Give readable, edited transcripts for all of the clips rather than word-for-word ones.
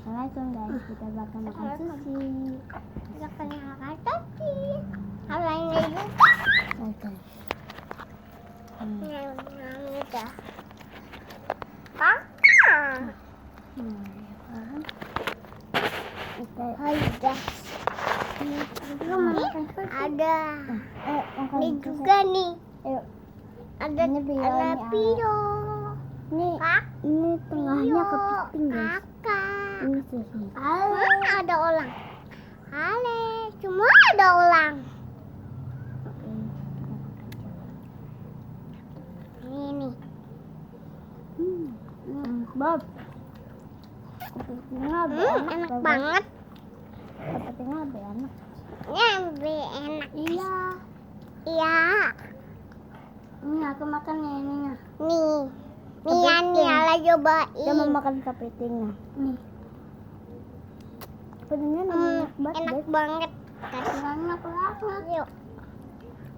Assalamualaikum guys, kita bakal makan sushi. Kita bakal makan sushi. Apa ini juga? Oke. Udah. Kakak. Hai guys. Ada. Ini juga nih. Ada piro. Ini tengahnya kepiting guys. Kakak. Ini sushi. Ada ulang. Halo, semua ada ulang. Oke. Ini. Bob. Kepitingnya lebih enak. Enak banget. Kepitingnya lebih enak. Ini lebih enak. Iya. Iya. Ini aku makan ya ininya. Nih. Nih, Ala cobain. Dia mau makan kepitingnya. Nih. Kepitingnya enak banget. Enak banget. Kasih Enak banget. yuk.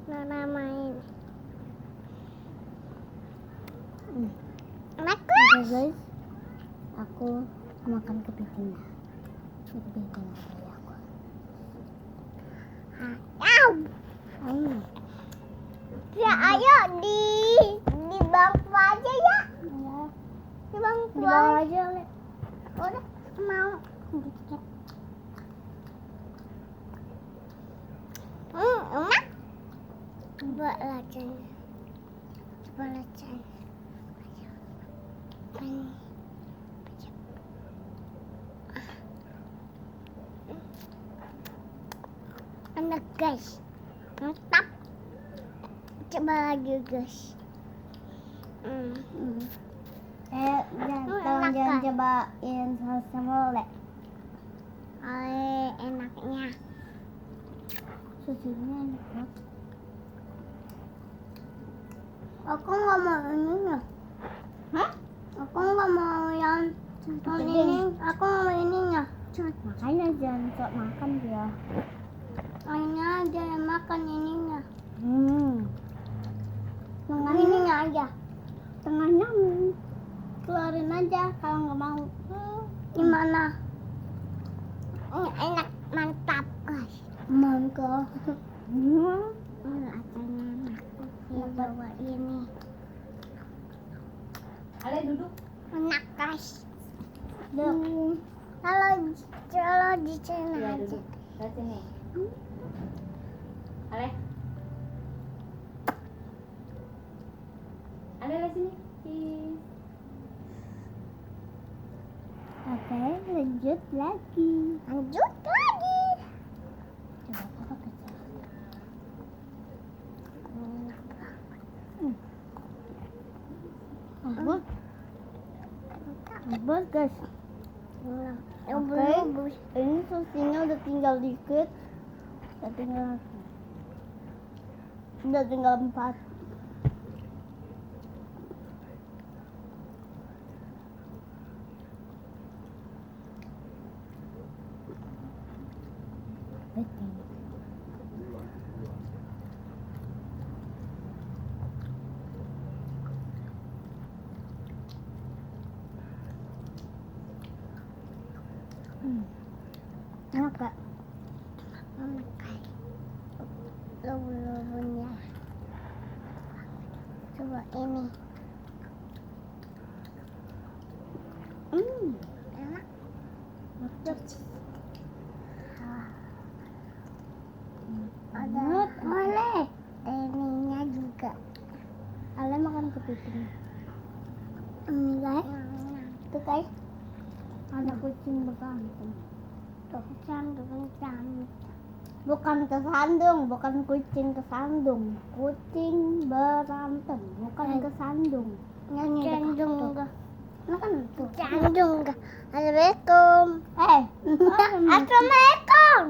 Nana main. Enak Oke guys. guys, aku makan kepitingnya. Kepitingnya dari aku. Ya ayo di bangku aja ya. Ya, Di bangku di bawah aja. aja, Le. Udah mau. Enak. Coba lacanya. Coba lacanya. Enak guys. Mantap. Coba lagi guys. Tolong jangan cobain sausnya mulu, Le. Enaknya. Susinya enak banget. Aku nggak mau ininya. Hah? Aku nggak mau yang ini. Aku mau ininya. Makanya jangan sok makan dia. Makanya aja yang makan ininya. Ininya aja. Tengahnya keluarin aja kalau nggak mau. Gimana? Enak, mantap guys. Mangga. Acaranya enak. Ya bawa ini. Ale duduk. Enak guys. Duduk. Kalau di sana Ya aja. duduk. Lihat sini. Ale. Ale lihat sini. Oke, lanjut lagi. Lanjut lagi. Coba apa kecil. Abang guys. Oke, ini susinya udah tinggal dikit. Udah tinggal 4. Enak gak? Enak guys. Lobo-lobonya. Coba ini. Enak. Ada boleh. Ininya juga. Ale makan kepiting. Guys. Tuh guys. Ada kucing bekantan. Tuh kencang. Bukan kesandung, bukan kucing kesandung. Kucing berantem, bukan kesandung. Nyanyi Candung enggak. Makan tuh. Candung enggak. Assalamualaikum. Eh, Assalamualaikum.